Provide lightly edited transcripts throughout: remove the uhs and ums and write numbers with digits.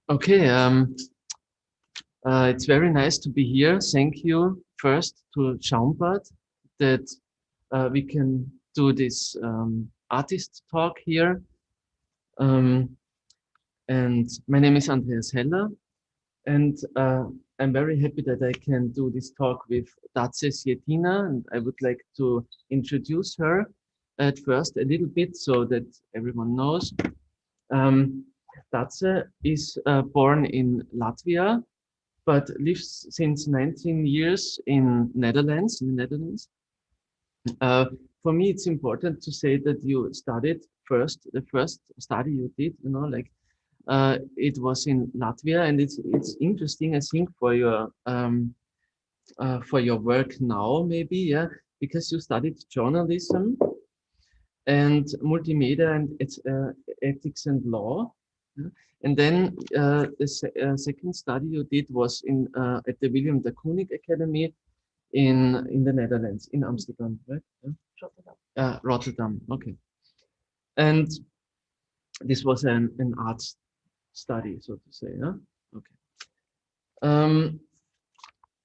Okay, it's very nice to be here. Thank you first to Schaumbad that we can do this artist talk here. Um, and my name is Andreas Heller, and I'm very happy that I can do this talk with Dace Sietina, and I would like to introduce her at first a little bit so that everyone knows. Dace is born in Latvia, but lives since 19 years in the Netherlands. For me, it's important to say that you studied the first study you did, it was in Latvia, and it's interesting, I think, for your work now, maybe, yeah, because you studied journalism and multimedia and it's ethics and law. Yeah. And then the second study you did was at the William de Kooning Academy in the Netherlands, in Amsterdam, right? Yeah. Rotterdam. Rotterdam, okay. And this was an art study, so to say, yeah? Okay.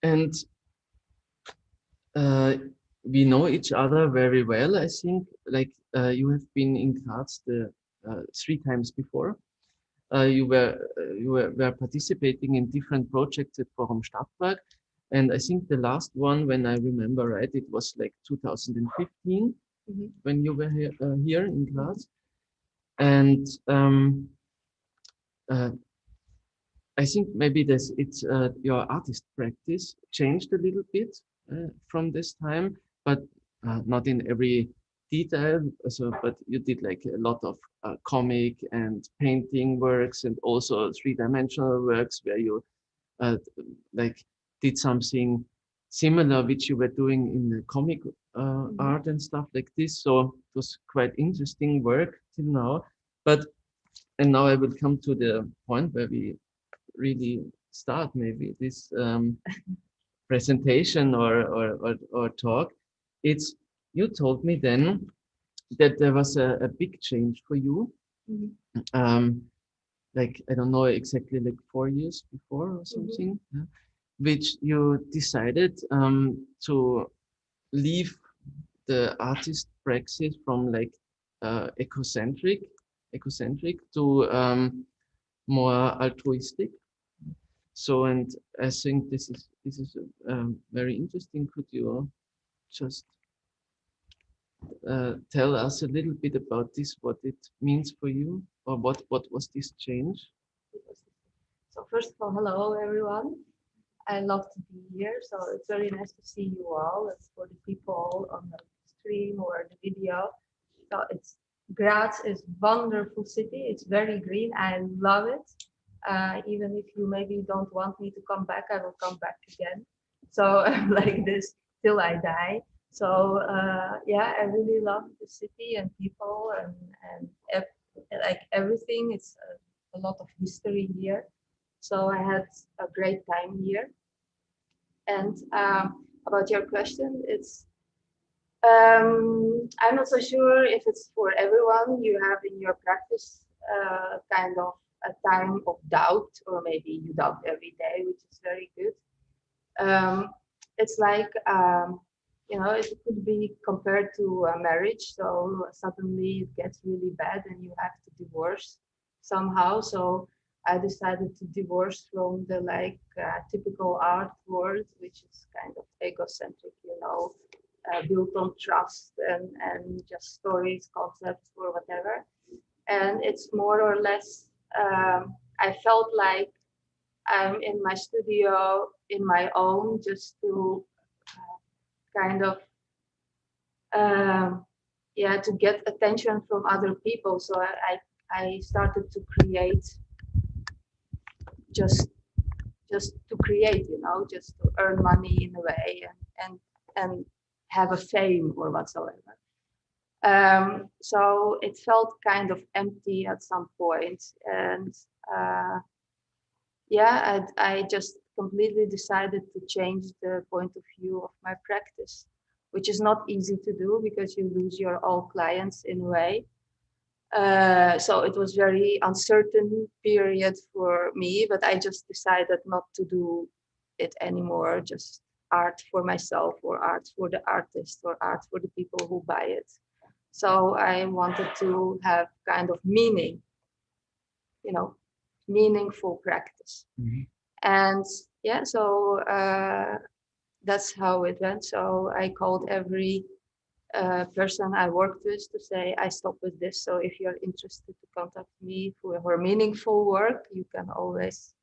And we know each other very well, I think. Like you have been in Graz three times before. You were participating in different projects at Forum Stadtpark, and I think the last one, when I remember right, it was like 2015 when you were here in Graz, and I think maybe your artist practice changed a little bit from this time, but not in every detail. So, but you did like a lot of comic and painting works, and also three-dimensional works where you like did something similar, which you were doing in the comic art and stuff like this. So it was quite interesting work till now. And now I will come to the point where we really start maybe this presentation or talk. It's you told me then that there was a big change for you. Like I don't know exactly, like 4 years before or something, yeah, which you decided to leave the artist praxis from like ecocentric to more altruistic. So, and I think this is very interesting. Could you just tell us a little bit about this, what it means for you, or what was this change? So first of all, hello everyone. I love to be here. So it's very nice to see you all. It's for the people on the stream or the video. So Graz is wonderful city. It's very green. I love it. Even if you maybe don't want me to come back, I will come back again. So like this till I die. So yeah, I really love the city and people and like everything. It's a lot of history here. So I had a great time here. And about your question, I'm not so sure if it's for everyone. You have in your practice kind of a time of doubt, or maybe you doubt every day, which is very good. It's like, it could be compared to a marriage. So suddenly it gets really bad and you have to divorce somehow. So I decided to divorce from the typical art world, which is kind of egocentric, built on trust and just stories, concepts, or whatever. And it's more or less, I felt like I'm in my studio in my own, just to kind of, to get attention from other people. So I started to create just to create, just to earn money in a way and have a fame or whatsoever. So it felt kind of empty at some point, and I just completely decided to change the point of view of my practice, which is not easy to do because you lose your old clients in a way. So it was very uncertain period for me, but I just decided not to do it anymore, just art for myself or art for the artist or art for the people who buy it. So I wanted to have kind of meaning, meaningful practice. Mm-hmm. And yeah, so that's how it went. So I called every person I worked with to say, I stop with this. So if you're interested to contact me for meaningful work, you can always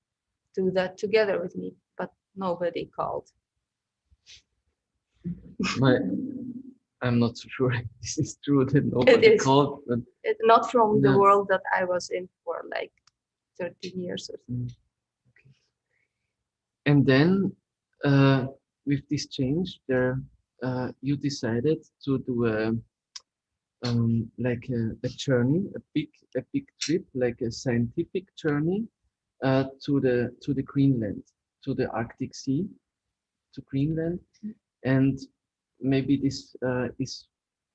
do that together with me. But nobody called. I'm not so sure if this is true that nobody called, but not from the world that I was in for like 13 years or something. Okay. And then with this change, you decided to do a journey, a big trip, like a scientific journey to the Greenland, to the Arctic Sea, to Greenland, and maybe this is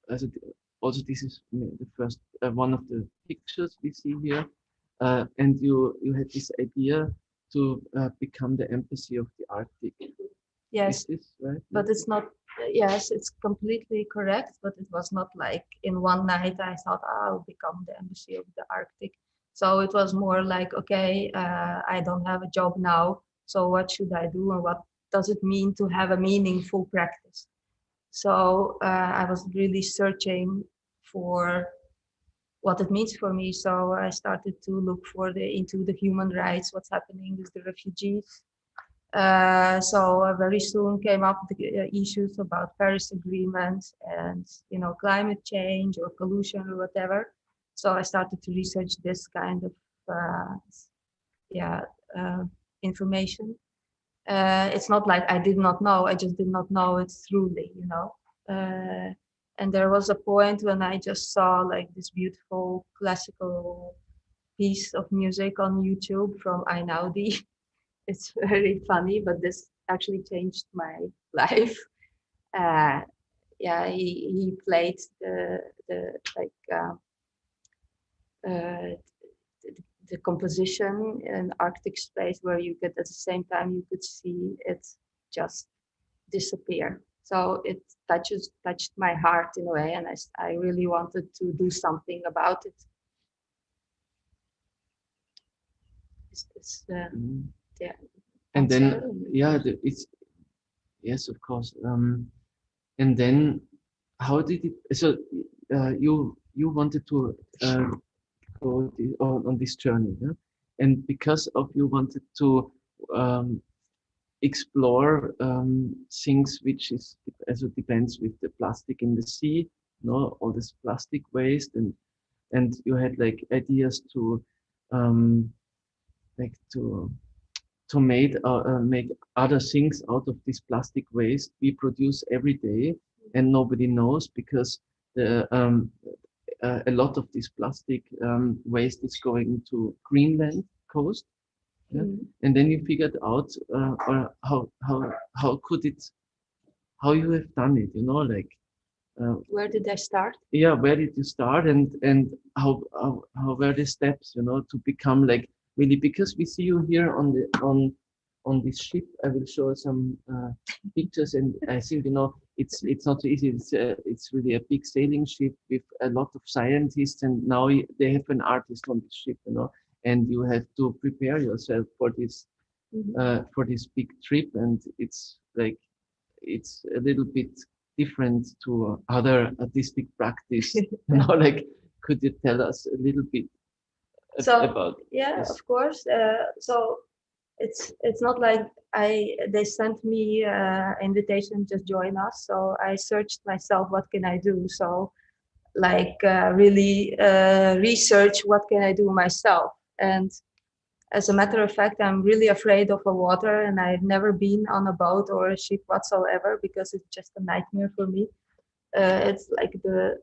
also this is the first one of the pictures we see here, and you had this idea to become the embassy of the Arctic. Yes, is this right? But it's not. Yes, it's completely correct. But it was not like in one night I thought, I'll become the embassy of the Arctic. So it was more like, okay, I don't have a job now. So what should I do, and what does it mean to have a meaningful practice? So I was really searching for what it means for me. So I started to look into the human rights, what's happening with the refugees. So very soon came up the issues about Paris Agreement and climate change or pollution or whatever. So I started to research this kind of information. It's not like I did not know, I just did not know it truly, and there was a point when I just saw like this beautiful classical piece of music on YouTube from Einaudi. It's very funny, but this actually changed my life. He played the composition in Arctic space where you could at the same time you could see it just disappear. So it touched my heart in a way, and I really wanted to do something about it. Yeah. And then it's yes, of course. And then how did it? So you wanted to go on this journey, yeah? And because of you wanted to explore things which is also depends with the plastic in the sea, all this plastic waste, and you had like ideas to like to make other things out of this plastic waste we produce every day, and nobody knows because a lot of this plastic waste is going to Greenland coast. Yeah? And then you figured out how could it, how you have done it, like where did I start? Yeah, where did you start, and how were the steps, to become like really, because we see you here on this ship. I will show some pictures, and I think it's not so easy. It's really a big sailing ship with a lot of scientists, and now they have an artist on the ship, and you have to prepare yourself for this big trip, and it's like it's a little bit different to other artistic practice. Like, could you tell us a little bit about this? Of course. So it's not like they sent me invitation, just join us. So I searched myself, what can I do? So like really research what can I do myself. And as a matter of fact, I'm really afraid of the water, and I've never been on a boat or a ship whatsoever because it's just a nightmare for me. It's like the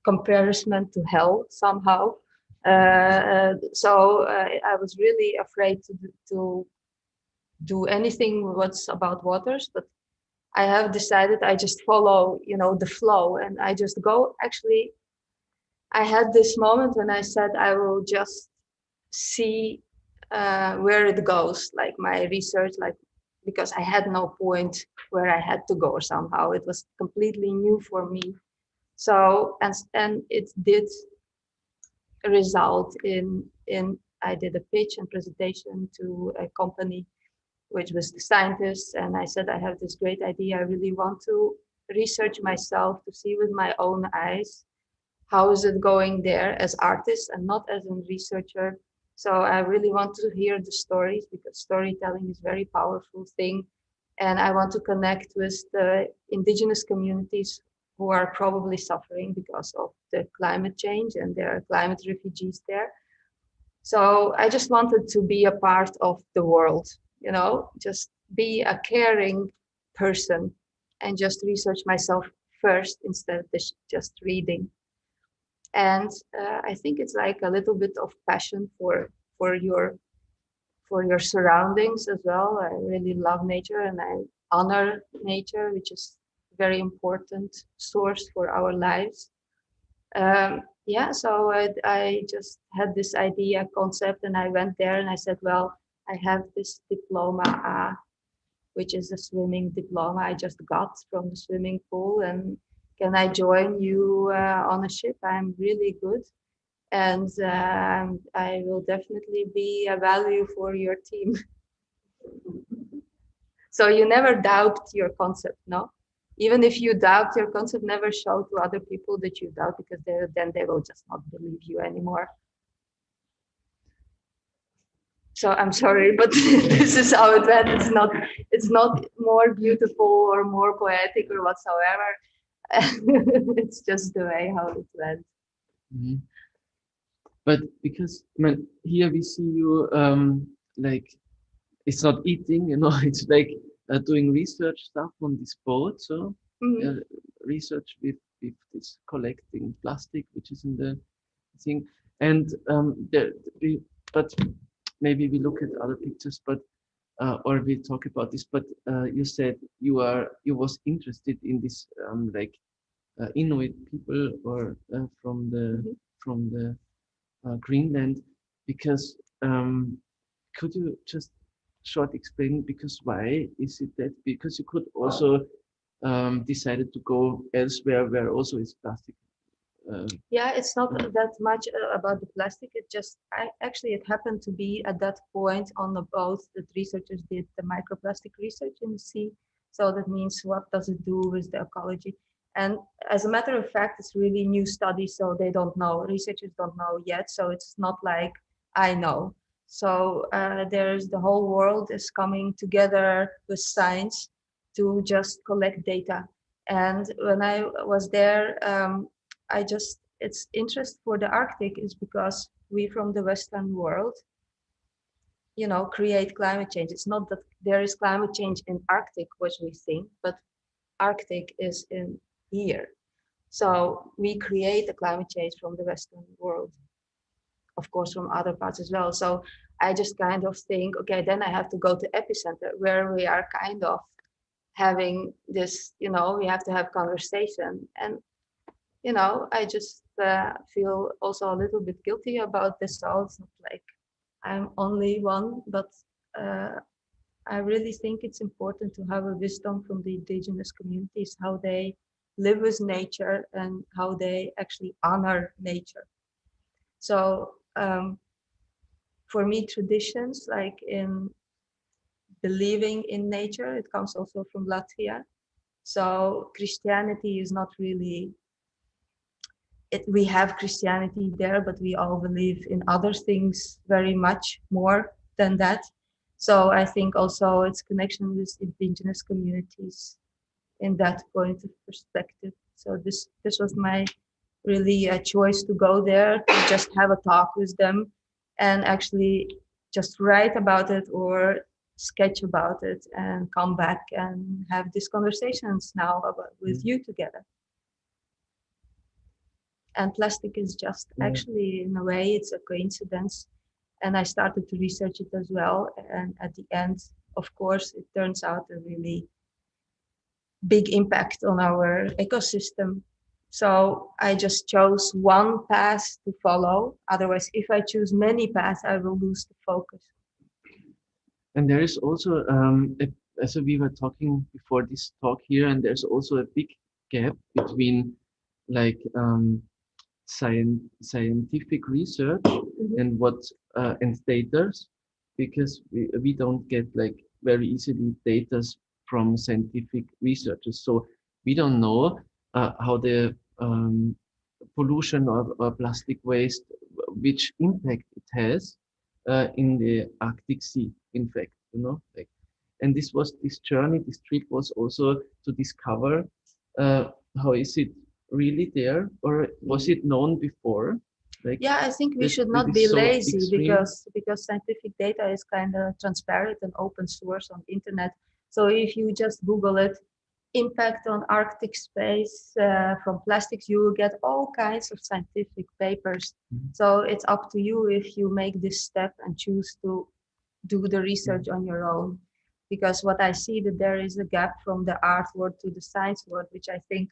comparison to hell somehow. So I was really afraid to do anything what's about waters, but I have decided I just follow, the flow, and I just go. Actually, I had this moment when I said I will just see where it goes, like my research, like because I had no point where I had to go somehow. It was completely new for me. So and it did result in I did a pitch and presentation to a company which was the scientists, and I said I have this great idea. I really want to research myself to see with my own eyes how is it going there as artist and not as a researcher. So I really want to hear the stories because storytelling is a very powerful thing, and I want to connect with the indigenous communities who are probably suffering because of the climate change, and there are climate refugees there. So I just wanted to be a part of the world, just be a caring person and just research myself first instead of just reading. And I think it's like a little bit of passion for your for your surroundings as well. I really love nature and I honor nature, which is a very important source for our lives. Yeah, so I just had this idea concept and I went there and I said, well, I have this diploma, which is a swimming diploma I just got from the swimming pool, and can I join you on a ship? I'm really good, and I will definitely be a value for your team. So you never doubt your concept, no? Even if you doubt your concept, never show to other people that you doubt, because then they will just not believe you anymore. So I'm sorry, but this is how it went. It's not more beautiful or more poetic or whatsoever. It's just the way how it went. Mm-hmm. But because here we see you like it's not eating, it's like doing research stuff on this boat. So research with this collecting plastic, which is in the thing, and but maybe we look at other pictures, but or we talk about this. But you said you was interested in this like Inuit people or from the Greenland, because could you just short explain, because why is it that? Because you could also decided to go elsewhere where also is plastic. Yeah, it's not that much about the plastic. Actually it happened to be at that point on the boat that researchers did the microplastic research in the sea. So that means what does it do with the ecology? And as a matter of fact, it's really new study, so they don't know. Researchers don't know yet, so it's not like I know. So there's the whole world is coming together with science to just collect data. And when I was there, it's interest for the Arctic is because we from the Western world, create climate change. It's not that there is climate change in Arctic, which we think, but Arctic is in here. So we create the climate change from the Western world, of course, from other parts as well. So I just kind of think, okay, then I have to go to epicenter where we are kind of having this, we have to have conversation. And, I just feel also a little bit guilty about this. So it's not like I'm only one, but I really think it's important to have a wisdom from the indigenous communities, how they live with nature and how they actually honor nature. So for me, traditions like in believing in nature, it comes also from Latvia. So Christianity is not really, we have Christianity there, but we all believe in other things very much more than that. So I think also it's connection with indigenous communities in that point of perspective. So this was my really a choice to go there, to just have a talk with them and actually just write about it or sketch about it and come back and have these conversations now with you together. And plastic is just actually, in a way, it's a coincidence. And I started to research it as well. And at the end, of course, it turns out a really big impact on our ecosystem. So I just chose one path to follow. Otherwise, if I choose many paths, I will lose the focus. And there is also, as we were talking before this talk here, and there's also a big gap between like scientific research and what and data, because we don't get like very easily data from scientific researchers. So we don't know how the pollution or plastic waste, which impact it has in the Arctic Sea, in fact, like, and this journey, this trip was also to discover how is it really there, or was it known before? Like, yeah, I think we should it not is be so lazy extreme. because scientific data is kind of transparent and open source on the internet. So if you just Google it, impact on Arctic space from plastics, you will get all kinds of scientific papers. So it's up to you if you make this step and choose to do the research on your own. Because what I see that there is a gap from the art world to the science world, which I think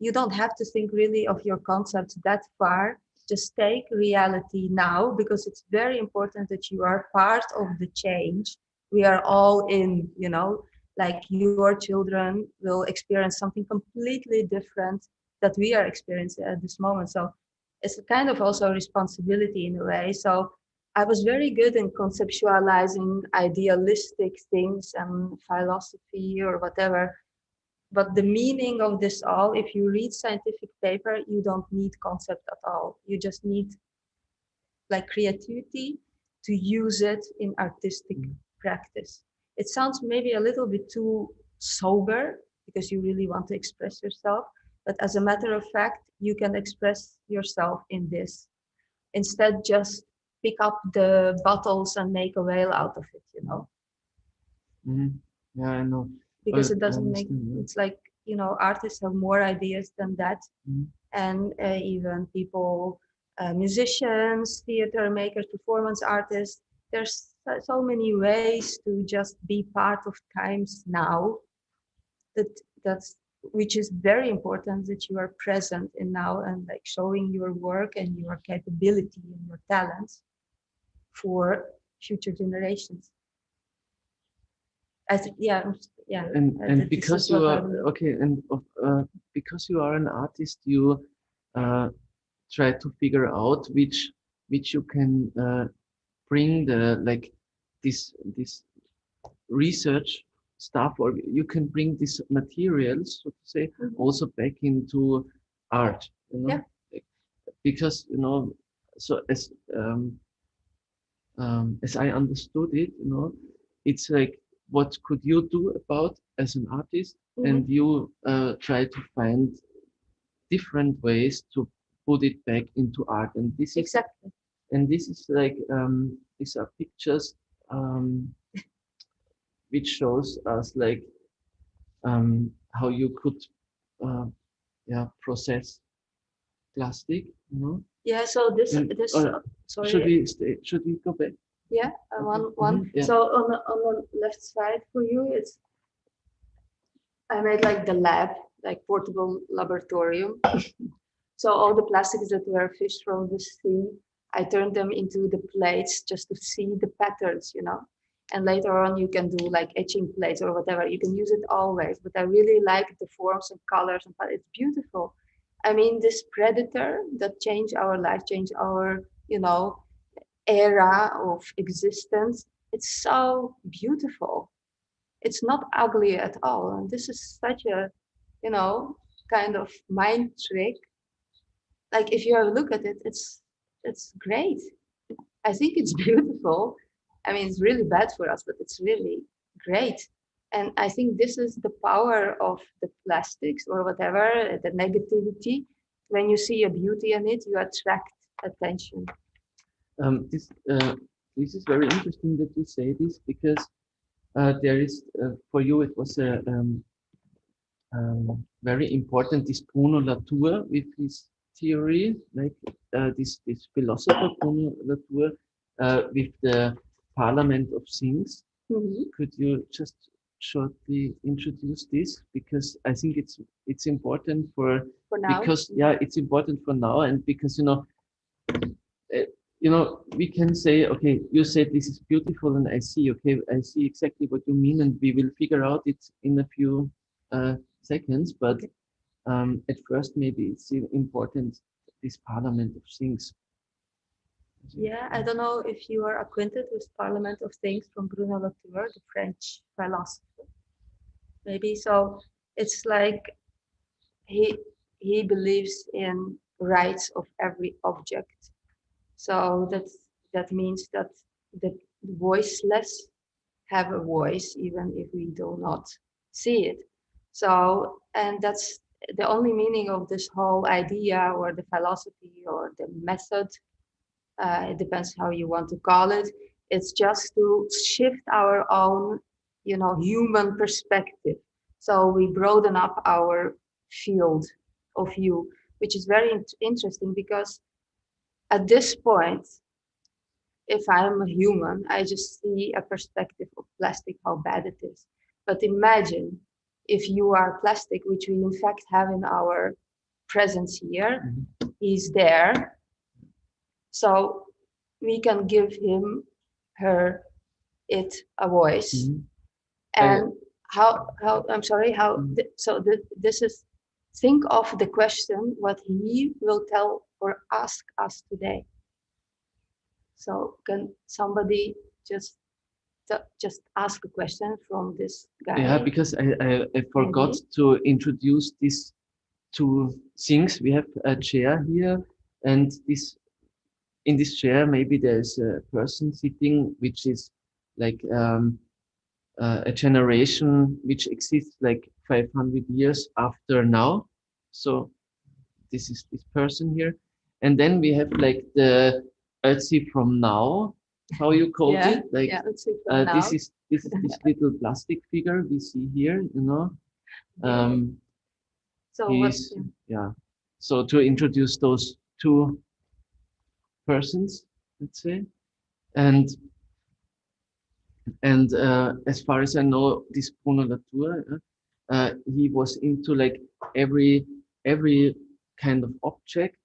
you don't have to think really of your concepts that far. Just take reality now, because it's very important that you are part of the change. We are all in, like your children will experience something completely different that we are experiencing at this moment. So it's a kind of also a responsibility in a way. So I was very good in conceptualizing idealistic things and philosophy or whatever. But the meaning of this all, if you read scientific paper, you don't need concept at all. You just need like creativity to use it in artistic practice. It sounds maybe a little bit too sober because you really want to express yourself. But as a matter of fact, you can express yourself in this. Instead, just pick up the bottles and make a whale out of it, Yeah, I know. because it I doesn't make, understand, it's like, artists have more ideas than that. And even people, musicians, theater makers, performance artists, there's so many ways to just be part of times now, that's which is very important, that you are present in now and like showing your work and your capability and your talents for future generations. Yeah. And because you are okay, and because you are an artist, you try to figure out which you can bring the like this research stuff, or you can bring these materials, so to say, also back into art, Yeah. Like, because so as I understood it, it's like, what could you do about as an artist? And you try to find different ways to put it back into art. And this is Exactly. And this is like these are pictures which shows us like how you could process plastic, Yeah. So this sorry. Should we go back? Yeah, Okay. one. Yeah. So on the left side for you, I made like the lab, like portable laboratorium. So all the plastics that were fished from the sea, I turned them into the plates just to see the patterns, And later on, you can do like etching plates or whatever. You can use it always, but I really like the forms and colors, and it's beautiful. I mean, this predator that changed our life, changed our, era of existence. It's so beautiful. It's not ugly at all. And this is such a, kind of mind trick. Like if you have a look at it, it's great. I think it's beautiful. I mean, it's really bad for us, but it's really great. And I think this is the power of the plastics or whatever, the negativity. When you see a beauty in it, you attract attention. This is very interesting that you say this, because there is for you it was a very important, this Bruno Latour with his theory, like this philosopher Bruno Latour with the Parliament of Things. Could you just shortly introduce this because I think it's important for now. because it's important for now, and because we can say, okay, you said this is beautiful, and I see exactly what you mean, and we will figure out it in a few seconds. But at first, maybe it's important, this parliament of things. Yeah, I don't know if you are acquainted with Parliament of Things from Bruno Latour, the French philosopher. Maybe so. It's like he believes in rights of every object. So that means that the voiceless have a voice, even if we do not see it. So, and that's the only meaning of this whole idea or the philosophy or the method. It depends how you want to call it. It's just to shift our own, human perspective. So we broaden up our field of view, which is very interesting because at this point, if I'm a human, I just see a perspective of plastic, how bad it is. But imagine if you are plastic, which we in fact have in our presence here, he's there. So we can give him, her, it a voice. And this is, think of the question, what he will tell or ask us today. So can somebody just ask a question from this guy? Yeah, because I forgot to introduce these two things. We have a chair here, and in this chair maybe there's a person sitting, which is like a generation which exists like 500 years after now. So this is this person here, and then we have like the Ötzi from now, how you called it, like this is this little plastic figure we see here, so to introduce those two persons, let's say, and as far as I know, this Bruno Latour, he was into like every kind of object,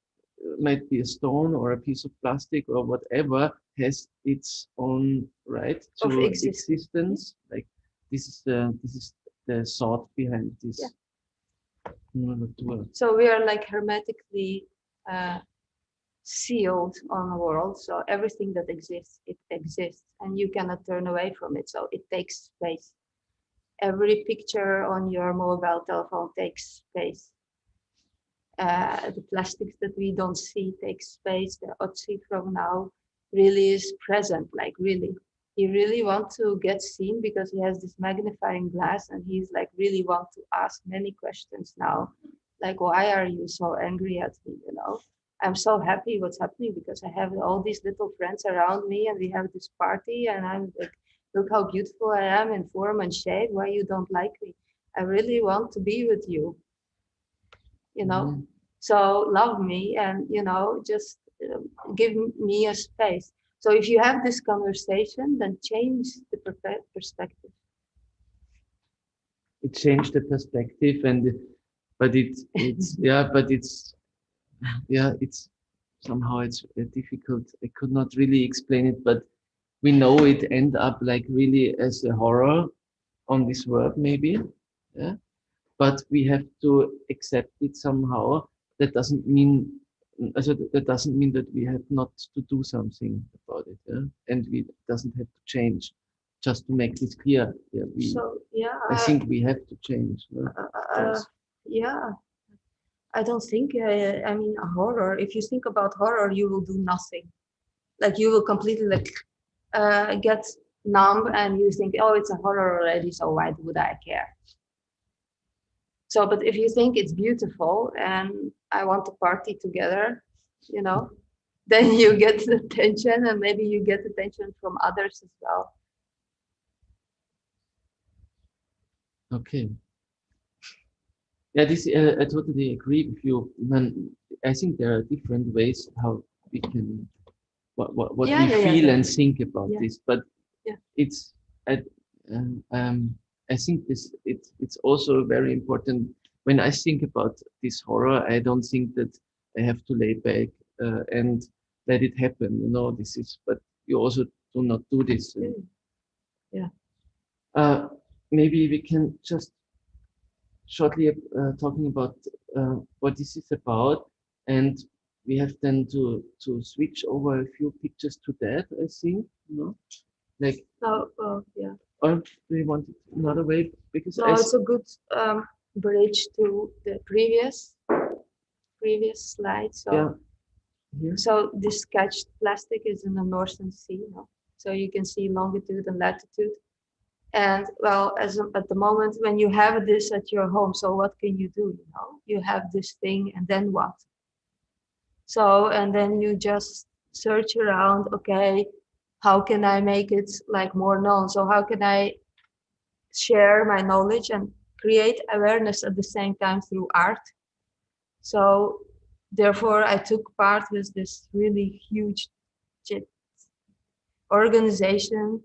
might be a stone or a piece of plastic or whatever, has its own right to existence. Like this is the thought behind this. So we are like hermetically sealed on the world. So everything that exists, it exists, and you cannot turn away from it. So it takes space. Every picture on your mobile telephone takes space. The plastics that we don't see takes space. The Ötzi from now really is present, like really. He really wants to get seen because he has this magnifying glass, and he's like really want to ask many questions now. Like, why are you so angry at me, I'm so happy what's happening because I have all these little friends around me and we have this party and I'm like, look how beautiful I am in form and shape. Why you don't like me? I really want to be with you, So love me and, just give me a space. So if you have this conversation, then change the perspective. It changed the perspective, but it's somehow it's difficult. I could not really explain it, but we know it end up like really as a horror on this world, maybe. Yeah. But we have to accept it somehow. That doesn't mean that we have not to do something about it. Yeah? And it doesn't have to change. Just to make this clear. I think we have to change. I don't think, a horror, if you think about horror, you will do nothing. Like you will completely get numb and you think, oh, it's a horror already, so why would I care? So, but if you think it's beautiful and I want to party together, then you get attention and maybe you get attention from others as well. Okay. Yeah, this I totally agree with you. I think there are different ways how we can what we feel and think about this, but it's I I think it's also very important. When I think about this horror, I don't think that I have to lay back and let it happen. You know, this is, but you also do not do this. Yeah. Maybe we can just shortly talking about what this is about, and we have then to switch over a few pictures to that. I think, you know, like. Yeah. Or do you want it another way? Because No, it's a good bridge to the previous slide. So, yeah, here. so this sketched plastic is in the Northern Sea. No? So you can see longitude and latitude. And well, at the moment when you have this at your home, so what can you do? You know, you have this thing, and then what? So, and then you just search around. Okay, how can I make it like more known? So how can I share my knowledge and create awareness at the same time through art? So therefore I took part with this really huge organization,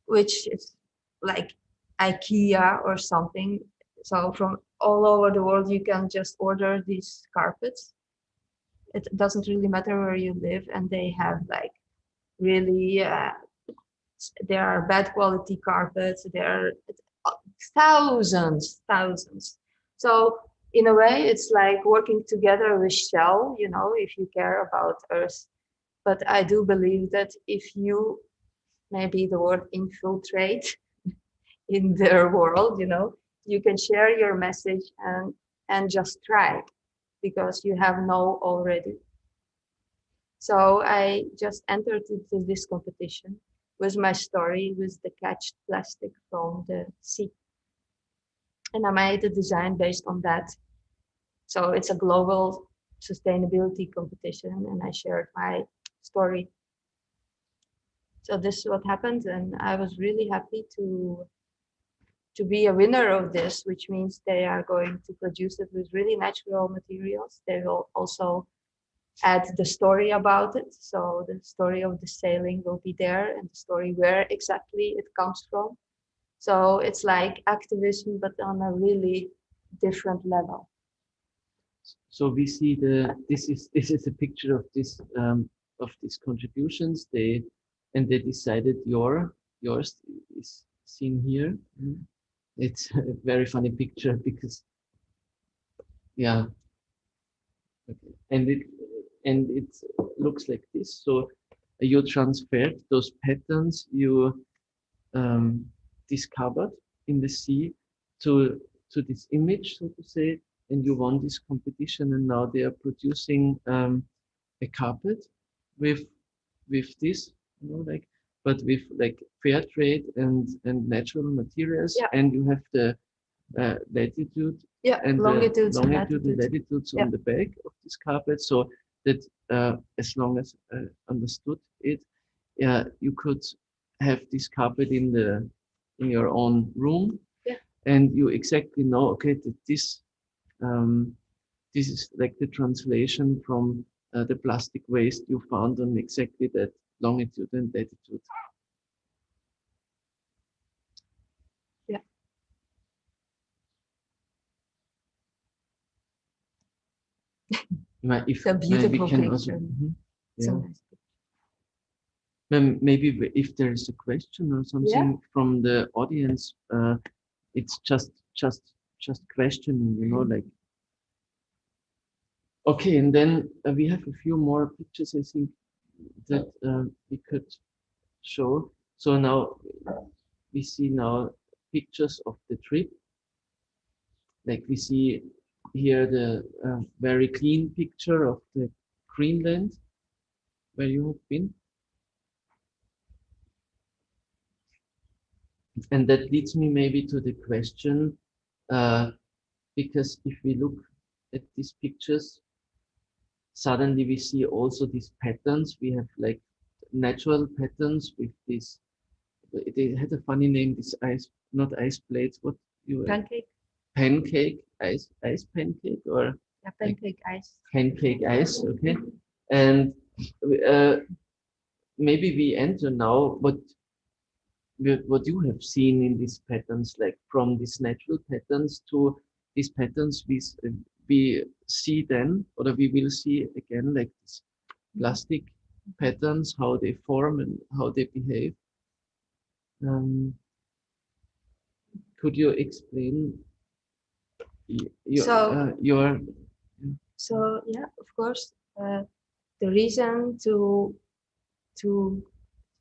which is like IKEA or something. So from all over the world you can just order these carpets. It doesn't really matter where you live, and they have like really there are bad quality carpets, there are thousands. So in a way it's like working together with Shell, you know, if you care about Earth. But I do believe that if you, maybe the word infiltrate in their world, you know, you can share your message and just try, because you have know already. So I just entered into this competition with my story, with the catched plastic from the sea. And I made a design based on that. So it's a global sustainability competition, and I shared my story. So this is what happened, and I was really happy to be a winner of this, which means they are going to produce it with really natural materials. They will also add the story about it. So the story of the sailing will be there, and the story where exactly it comes from. So it's like activism, but on a really different level. So we see this is a picture of these contributions. They decided yours is seen here. It's a very funny picture because yeah, okay. And it looks like this. So you transferred those patterns you discovered in the sea to this image, so to say, and you won this competition, and now they are producing a carpet with this, you know, like, but with like fair trade and natural materials, Yeah. and you have the latitude and longitudes and latitudes. latitudes on the back of this carpet, so that as long as I understood it, yeah, you could have this carpet in your own room, and you exactly know, okay, that this is like the translation from the plastic waste you found on exactly that longitude and latitude. Yeah. If It's a beautiful we can picture. also, It's a yeah. nice picture. Maybe if there is a question or something from the audience, it's just questioning, you know, like. Okay, and then we have a few more pictures, I think, that we could show. So now we see now pictures of the trip. Like we see here the very clean picture of the Greenland where you have been. And that leads me maybe to the question, because if we look at these pictures, suddenly we see also these patterns. We have like natural patterns with this. They had a funny name. This not ice plates. What you? Pancake. Pancake ice pancake, or pancake ice. Pancake ice. Okay, and maybe we enter now. what you have seen in these patterns, like from these natural patterns to these patterns we see then, or we will see again, like these plastic patterns, how they form and how they behave. Um, could you explain your So yeah, of course, the reason to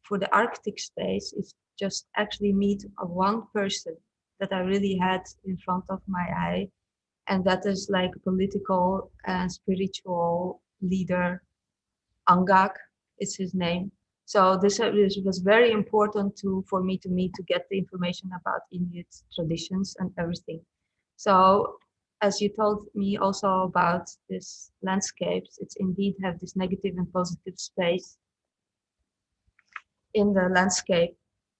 for the Arctic space is just actually meet one person that I really had in front of my eye, and that is like a political and spiritual leader, Angak is his name. So this was very important for me to meet, to get the information about Inuit traditions and everything. So as you told me also about this landscapes, it's indeed have this negative and positive space in the landscape.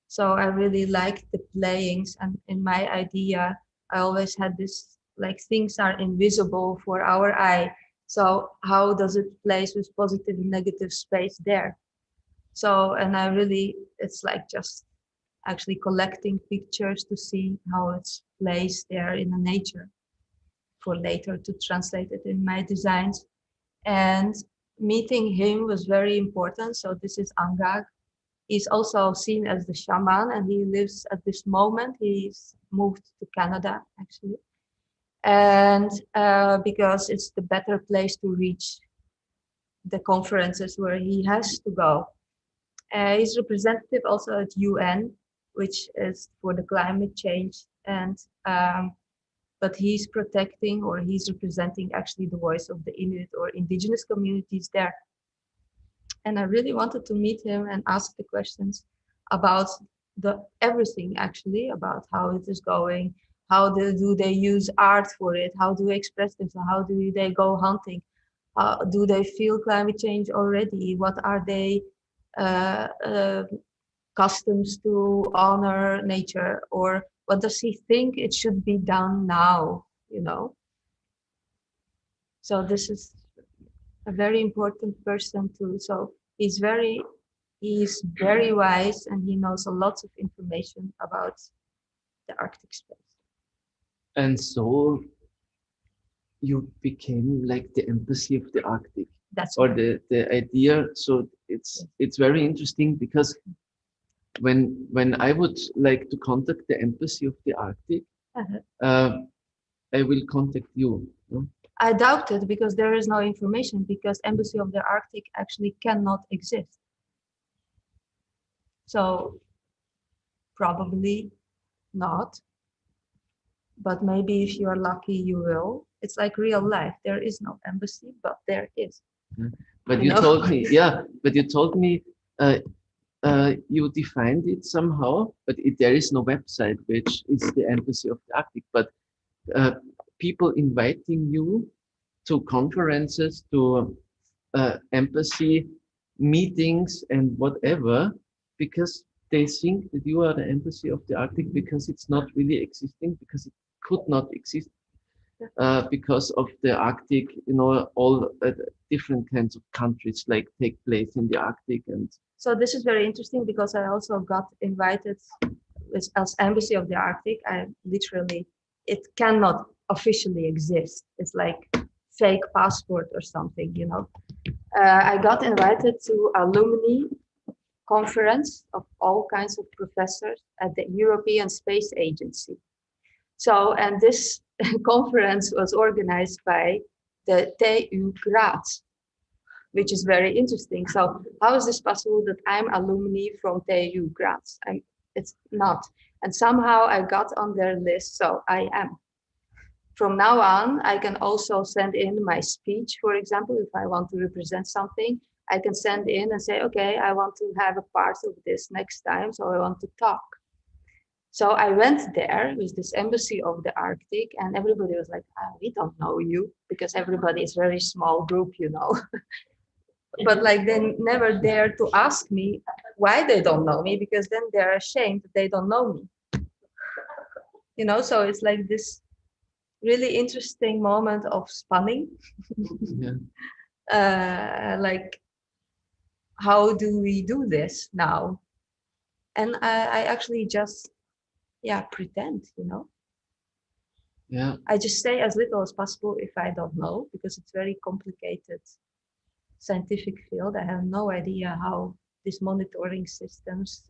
So I really liked the playings, and in my idea, I always had this like things are invisible for our eye. So how does it place with positive and negative space there? So, and I really, it's like just actually collecting pictures to see how it's placed there in the nature for later to translate it in my designs. And meeting him was very important. So this is Angag. He's also seen as the shaman, and he lives at this moment. He's moved to Canada, actually. And because it's the better place to reach the conferences where he has to go. He's representative also at UN, which is for the climate change. And but he's protecting, or he's representing actually the voice of the Inuit or indigenous communities there. And I really wanted to meet him and ask the questions about everything, actually, about how it is going, how do they use art for it, how do they express themselves, how do they go hunting, do they feel climate change already, what are they customs to honor nature, or what does he think it should be done now, you know? So this is a very important person too. So he's very wise, and he knows a lot of information about the Arctic space. and so you became like the embassy of the Arctic. That's or right. the idea. So it's very interesting, because when I would like to contact the embassy of the Arctic, I will contact you. No? I doubt it, because there is no information, because embassy of the Arctic actually cannot exist. So probably not, but maybe if you are lucky, you will. It's like real life. There is no embassy, but there is. But you told me, but you told me you defined it somehow, but there is no website, which is the embassy of the Arctic. But people inviting you to conferences, to embassy meetings and whatever, because they think that you are the embassy of the Arctic, because it's not really existing, because it could not exist because of the Arctic, all different kinds of countries like take place in the Arctic. And so this is very interesting, because I also got invited as embassy of the Arctic. I literally, it cannot officially exist. It's like fake passport or something, I got invited to alumni conference of all kinds of professors at the European Space Agency. So, and this conference was organized by the TU Graz, which is very interesting. So how is this possible that I'm alumni from TU Graz? It's not. And somehow I got on their list, so I am. From now on, I can also send in my speech, for example, if I want to represent something, I can send in and say, okay, I want to have a part of this next time, so I want to talk. So I went there with this embassy of the Arctic, and everybody was like, we don't know you, because everybody is a very small group, But like they never dare to ask me why they don't know me, because then they're ashamed that they don't know me. So it's like this really interesting moment of spanning. Like, how do we do this now? And I actually just, pretend, Yeah. I just say as little as possible if I don't know, because it's very complicated scientific field. I have no idea how these monitoring systems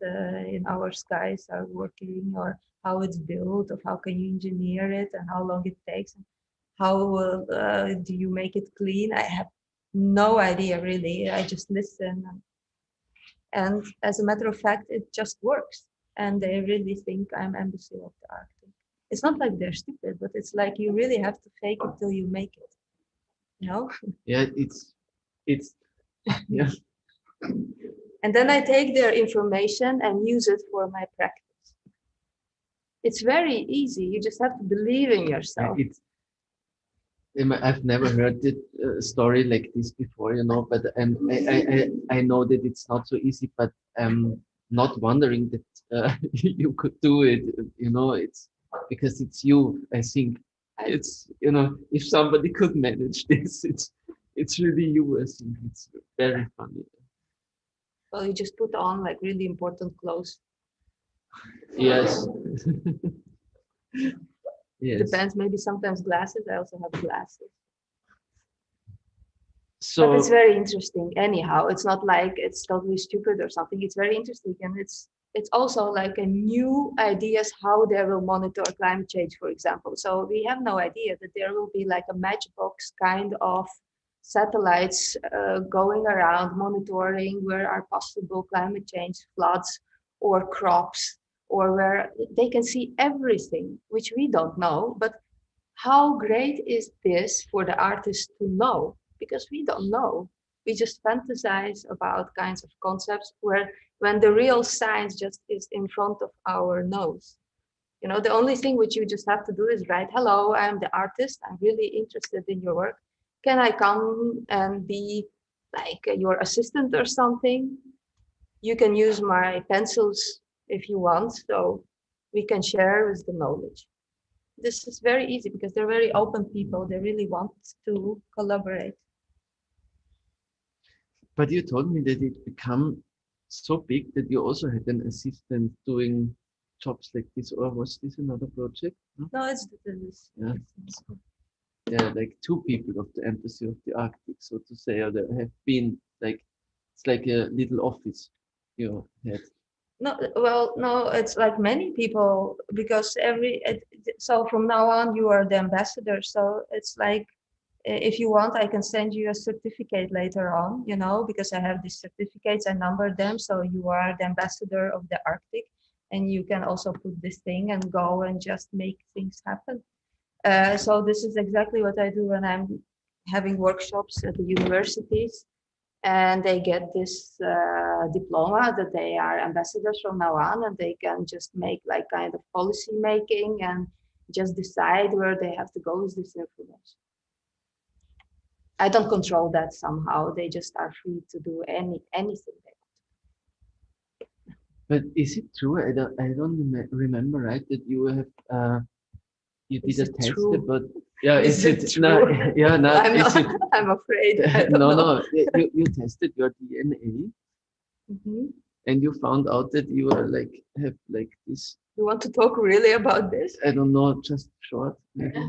in our skies are working, or how it's built, or how can you engineer it, and how long it takes, and how do you make it clean. I have no idea really. I just listen, and as a matter of fact, it just works. And they really think I'm Embassy of the Arctic. It's not like they're stupid, but it's like you really have to fake it till you make it. Yeah, it's yeah. And then I take their information and use it for my practice. It's very easy. You just have to believe in yourself. I've never heard a story like this before, but I know that it's not so easy, but I'm not wondering that you could do it, it's because it's you. I think it's, if somebody could manage this, it's really you. I think it's very funny. Well, you just put on like really important clothes. Yes. Yes. Depends, maybe sometimes glasses. I also have glasses. So, but it's very interesting anyhow. It's not like it's totally stupid or something. It's very interesting, and it's also like a new ideas how they will monitor climate change, for example. So we have no idea that there will be like a matchbox kind of satellites going around monitoring where are possible climate change, floods, or crops, or where they can see everything, which we don't know. But how great is this for the artist to know? Because we don't know. We just fantasize about kinds of concepts where when the real science just is in front of our nose. The only thing which you just have to do is write, hello, I'm the artist. I'm really interested in your work. Can I come and be like your assistant or something? You can use my pencils if you want, so we can share with the knowledge. This is very easy because they're very open people. They really want to collaborate. But you told me that it became so big that you also had an assistant doing jobs like this, or was this another project? No, it's this. Yeah. Yeah, like two people of the Embassy of the Arctic, so to say, or there have been like, it's like a little office you had. No, it's like many people, because so from now on you are the ambassador. So it's like, if you want, I can send you a certificate later on, because I have these certificates, I number them. So you are the ambassador of the Arctic, and you can also put this thing and go and just make things happen. So this is exactly what I do when I'm having workshops at the universities, and they get this diploma that they are ambassadors from now on, and they can just make like kind of policy making and just decide where they have to go with this information. I don't control that somehow. They just are free to do anything they want. But is it true? I don't remember, right, that you have you did a test about, yeah, is it true? No, yeah, no, I'm afraid. No, you tested your DNA, and you found out that you are have this. You want to talk really about this? I don't know, just short, maybe.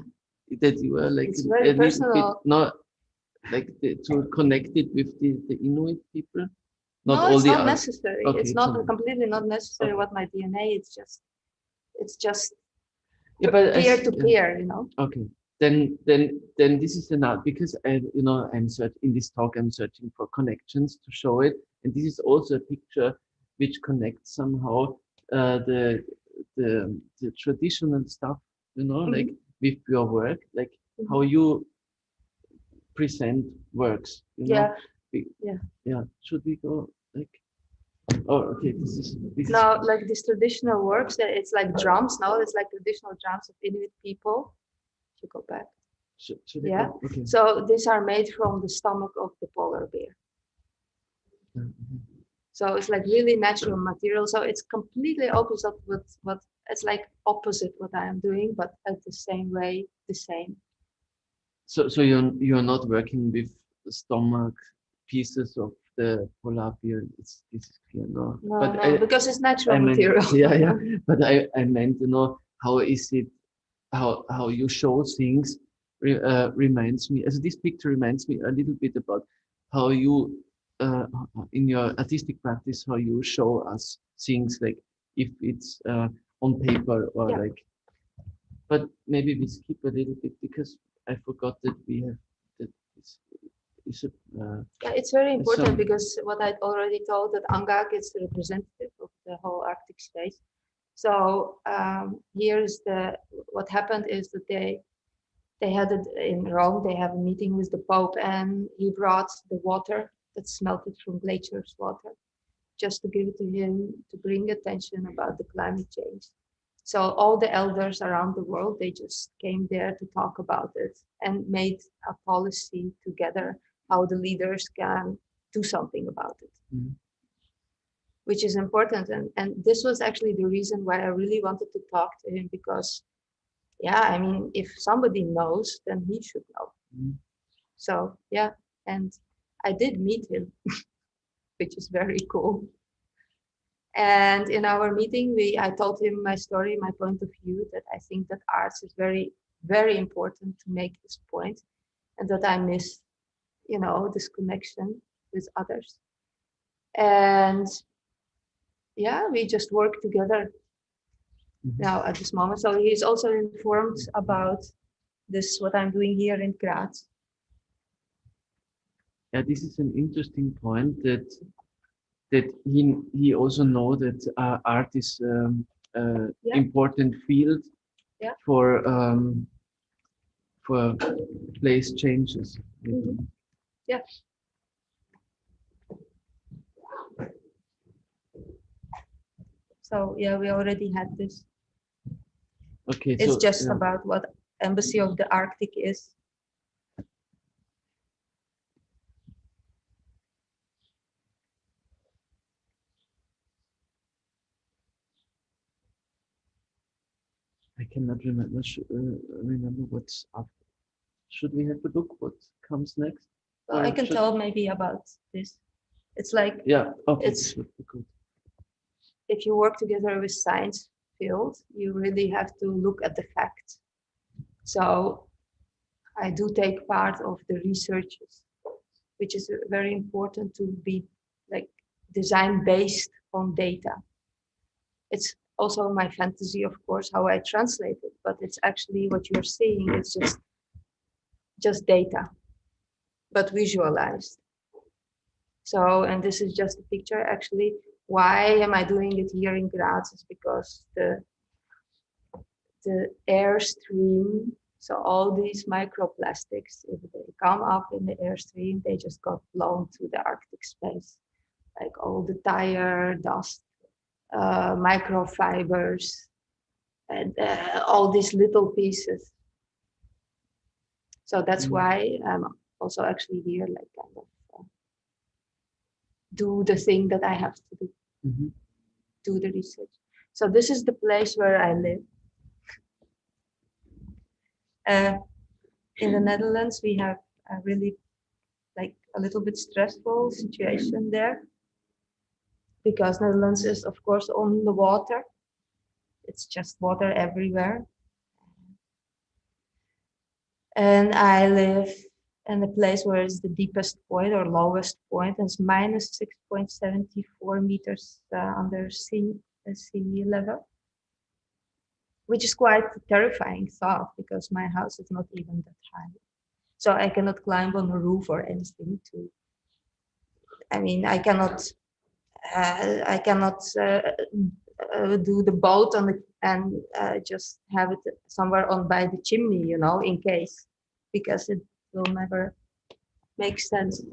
That you are it's very personal. Bit, not to connect it with the Inuit people. No, it's not necessary. Okay, it's not completely not necessary. Okay. What my DNA, it's just yeah, but peer to peer, Okay, then this is enough, because I'm searching in this talk. I'm searching for connections to show it, and this is also a picture which connects somehow the traditional stuff, like with your work, like how you present works. Yeah. Yeah. Should we go like? Oh, okay. This is like these traditional works. It's like drums. Now it's like traditional drums of Inuit people. You go back. Should yeah. Okay. So these are made from the stomach of the polar bear. So it's like really natural material. So it's completely opposite what it's like opposite what I am doing, but at the same way, the same. So you're not working with stomach pieces of the polar bear. This is clear, no. No, But no, because it's natural I meant, material. yeah. But I meant, how is it, how you show things reminds me, as this picture reminds me a little bit about how you, in your artistic practice, how you show us things, like if it's on paper or Yeah. like, but maybe we skip a little bit because I forgot that we have that is a, Yeah, it's very important some- because what I already told, that Angak is the representative of the whole Arctic space. So here's what happened is that they had it in Rome. They have a meeting with the Pope, and he brought the water that's melted from glaciers water, just to give it to him to bring attention about the climate change. So all the elders around the world, they just came there to talk about it and made a policy together how the leaders can do something about it, which is important. And this was actually the reason why I really wanted to talk to him, because, yeah, I mean, if somebody knows, then he should know. So, yeah, and I did meet him, which is very cool. And in our meeting, I told him my story, my point of view, that I think that arts is very, very important to make this point, and that I miss, this connection with others. And yeah, we just work together now at this moment. So he's also informed about this, what I'm doing here in Graz. Yeah, this is an interesting point, that he also know that art is Yeah. important field Yeah. for place changes. Yeah. So yeah, we already had this. Okay, It's so just about what Embassy of the Arctic is. I cannot remember what's up. Should we have a look what comes next? Well, I can tell maybe about this. It's like, yeah, okay, it's, this would be good. If you work together with science field, you really have to look at the facts. So I do take part of the researches, which is very important to be like design based on data. It's also my fantasy, of course, how I translate it, but it's actually what you're seeing is just data, but visualized. So, and this is just a picture actually. Why am I doing it here in Graz? Is because the airstream, so all these microplastics, if they come up in the airstream, they just got blown to the Arctic space, like all the tire dust, microfibers, and all these little pieces. So that's why I'm also actually here, like kind of do the thing that I have to do, do the research. So this is the place where I live. In the Netherlands, we have a really like a little bit stressful situation there, because Netherlands is of course on the water. It's just water everywhere. And I live in a place where it's the deepest point or lowest point, and it's minus 6.74 meters under sea level, which is quite a terrifying thought, because my house is not even that high. So I cannot climb on a roof or anything I cannot do the boat on and just have it somewhere on by the chimney, in case, because it will never make sense.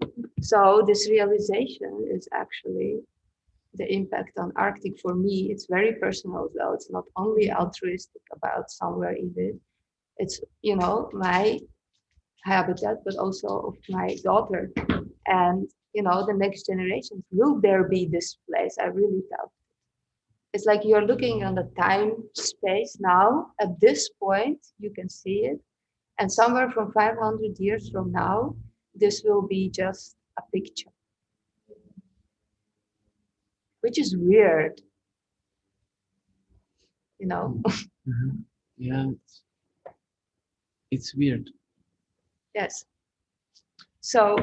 So this realization is actually the impact on Arctic for me. It's very personal, though. It's not only altruistic about somewhere in it. It's, my habitat, but also of my daughter. And, the next generations. Will there be this place? I really doubt. It's like you're looking on the time space now. At this point, you can see it. And somewhere from 500 years from now, this will be just a picture. which is weird, you know. Yeah, it's weird. Yes. So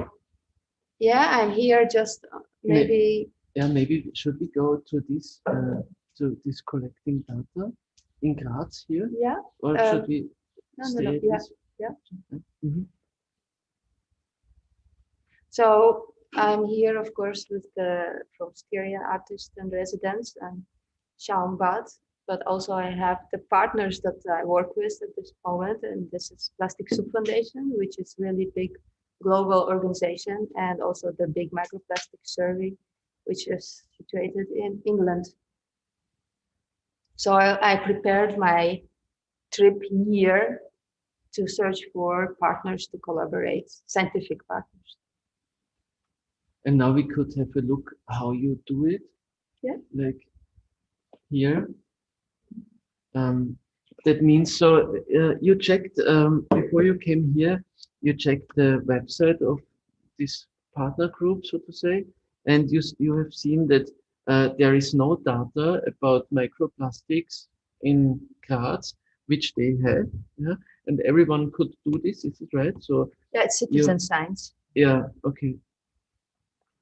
yeah, I'm here just maybe. Yeah, maybe should we go to this collecting data in Graz here? Yeah. Or should we stay at Yeah. this? Yeah. So I'm here, of course, with the from Styrian artist in residence and Shaun Bad, but also I have the partners that I work with at this moment, and this is Plastic Soup Foundation, which is really big global organization, and also the Big Microplastic Survey, which is situated in England. So I prepared my trip here to search for partners to collaborate, scientific partners. And now we could have a look how you do it. Yeah. Like here. That means so you checked before you came here. You checked the website of this partner group, so to say, and you have seen that there is no data about microplastics in Graz, which they have. Yeah, and everyone could do this. Is it right? So yeah, it's citizen science. Yeah. Okay.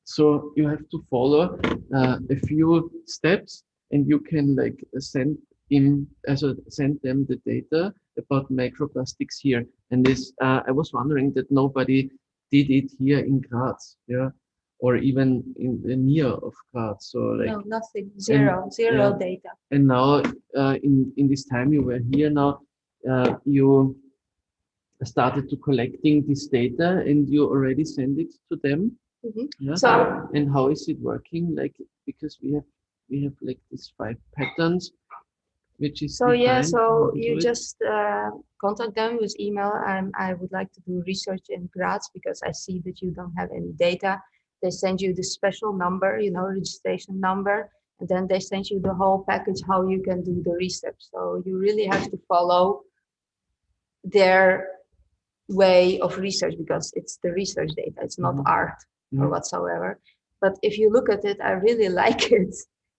So you have to follow a few steps, and you can like send them the data about microplastics here. And this, I was wondering that nobody did it here in Graz, yeah, or even in the near of Graz. So like no, nothing, zero data. And now, in this time you were here now, you started to collecting this data, and you already send it to them. Yeah. So, and how is it working? Like, because we have like these 5 patterns, which is so yeah. So you just contact them with email, and I would like to do research in Graz because I see that you don't have any data. They send you the special number, registration number, and then they send you the whole package how you can do the research. So you really have to follow their way of research because it's the research data. It's not art or whatsoever. But if you look at it, I really like it.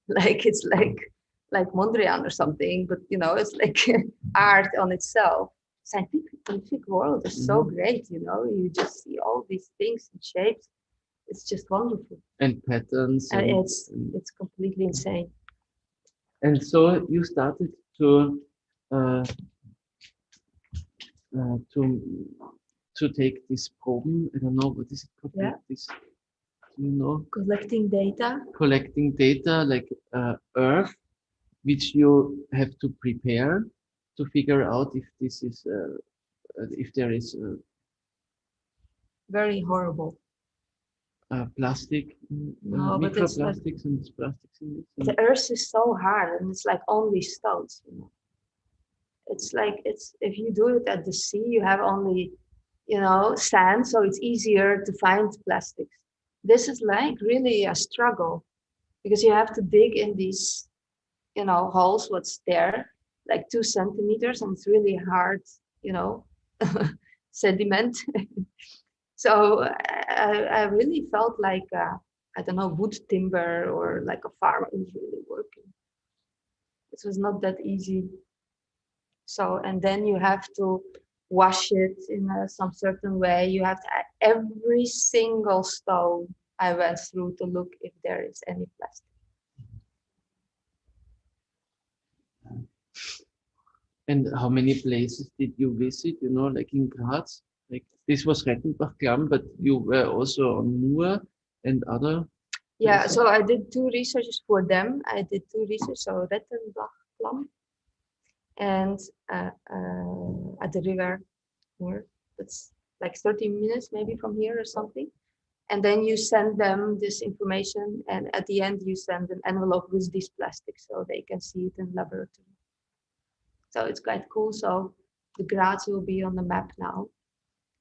Like it's like Mondrian or something, but it's like art on itself. Scientific world is so great, you just see all these things and shapes. It's just wonderful. And patterns. And it's completely insane. And so you started to take this Proben. I don't know what is it called. Yeah. This, do you know? Collecting data like Earth, which you have to prepare to figure out if this is if there is very horrible plastic, microplastics and plastics in it. The Earth is so hard, and it's like only stones. It's like if you do it at the sea, you have only sand, so it's easier to find plastics. This is like really a struggle because you have to dig in these holes what's there like 2 centimeters, and it's really hard sediment. So I really felt like I don't know, wood timber or like a farmer who's really working. This was not that easy. So, and then you have to wash it in some certain way. You have to add every single stone I went through to look if there is any plastic. And how many places did you visit, like in Graz? Like this was Rettenbach-Klamm, but you were also on Mur and other? Yeah, places? So I did 2 researches for them. I did 2 researches, so Rettenbach-Klamm and at the river Mur. That's like 30 minutes maybe from here or something. And then you send them this information, and at the end you send an envelope with these plastics so they can see it in laboratory. So it's quite cool. So the Graz will be on the map now.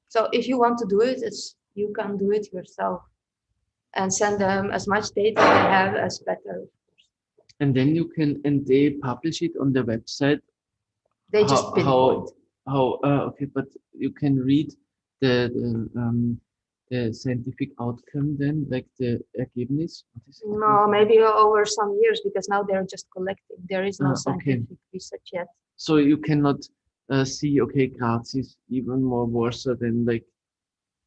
So if you want to do it, you can do it yourself and send them as much data they have as better. And then you can, and they publish it on the website. They just pinpoint. Okay, but you can read the the scientific outcome then, like the Ergebnis? What is it? No, maybe over some years, because now they're just collecting. There is no Okay. scientific research yet. So you cannot see, okay, Graz is even more worse than like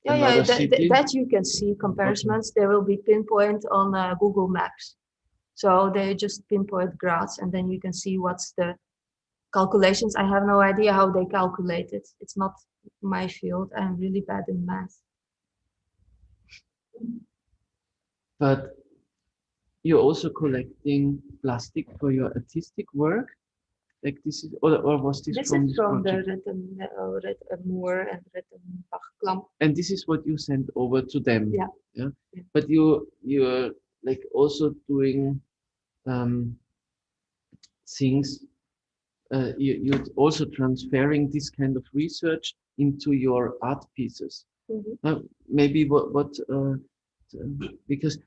another city? That you can see comparisons. They will be pinpoint on Google Maps. So they just pinpoint Graz, and then you can see what's the calculations. I have no idea how they calculate it. It's not my field. I'm really bad in math. But you're also collecting plastic for your artistic work? Like this is, or was this from is this from project? the Moor and Rettenbachklam. And this is what you sent over to them? Yeah. But you're like also doing things, you're also transferring this kind of research into your art pieces. Maybe what because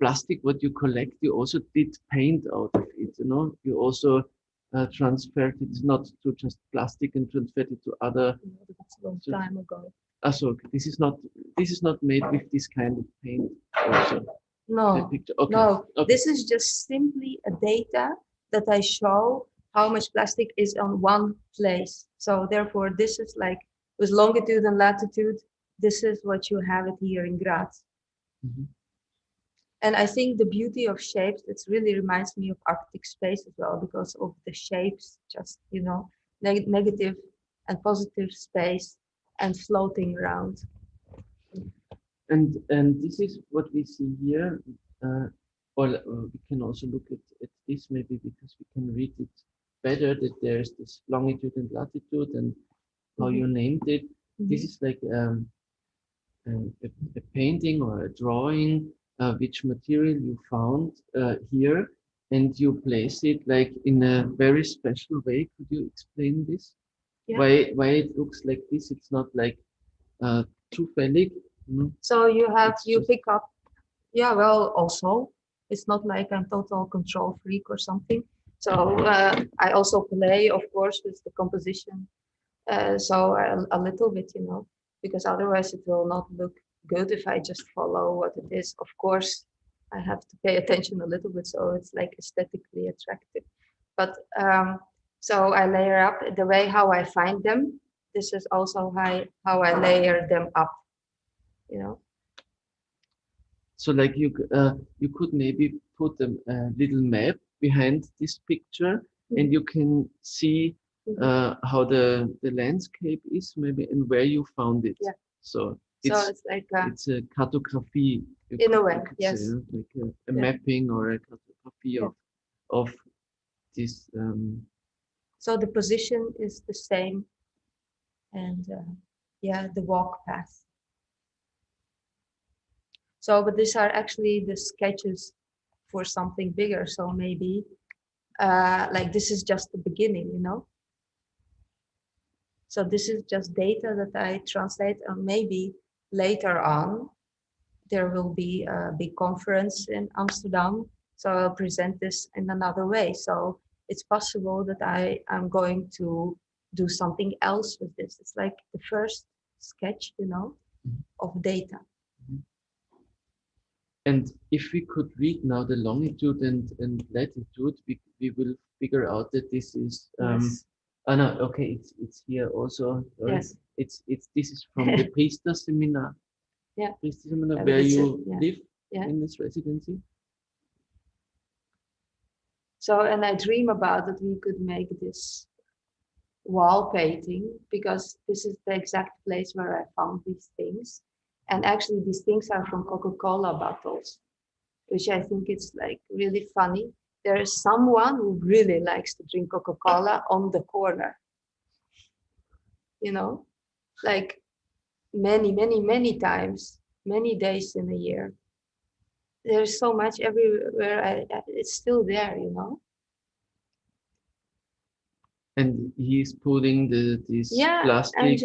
plastic, what you collect, you also did paint out of it, you know? You also transferred it not to just plastic and transferred it to other. That's a long time ago. So this is not made with this kind of paint also. No, okay. No. Okay. This is just simply a data that I show how much plastic is on one place. So therefore, this is like with longitude and latitude. This is what you have it here in Graz. And I think the beauty of shapes, it really reminds me of Arctic space as well, because of the shapes, just, you know, negative and positive space and floating around. And this is what we see here, or we can also look at this maybe because we can read it better, that there's this longitude and latitude and how you named it. This is like a painting or a drawing, which material you found here, and you place it like in a very special way. Could you explain this? Yeah. Why it looks like this? It's not like zufällig. So you pick up, also, it's not like I'm total control freak or something. So I also play, of course, with the composition. So a little bit, you know, because otherwise it will not look good if I just follow what it is. Of course, I have to pay attention a little bit, so it's like aesthetically attractive. But so I layer up the way how I find them. This is also how I layer them up, you know. So like you could maybe put a little map behind this picture, and you can see how the landscape is maybe and where you found it. Yeah. So it's like it's a cartography in a way, yes, say, like a mapping or a cartography of this. So the position is the same, and the walk path. So, but these are actually the sketches for something bigger. So maybe like this is just the beginning, you know. So this is just data that I translate, and maybe later on there will be a big conference in Amsterdam. So I'll present this in another way. So it's possible that I'm going to do something else with this. It's like the first sketch, you know, of data. And if we could read now the longitude and latitude, we will figure out that this is yes. Oh no, okay, it's here also. Sorry. Yes. It's this is from the Priester seminar. Yeah. Priester seminar where you live in this residency. So, and I dream about that we could make this wall painting, because this is the exact place where I found these things. And actually these things are from Coca-Cola bottles, which I think it's like really funny. There is someone who really likes to drink Coca-Cola on the corner, you know, like many times, many days in a year. There's so much everywhere. It's still there, you know. And he's pulling this plastic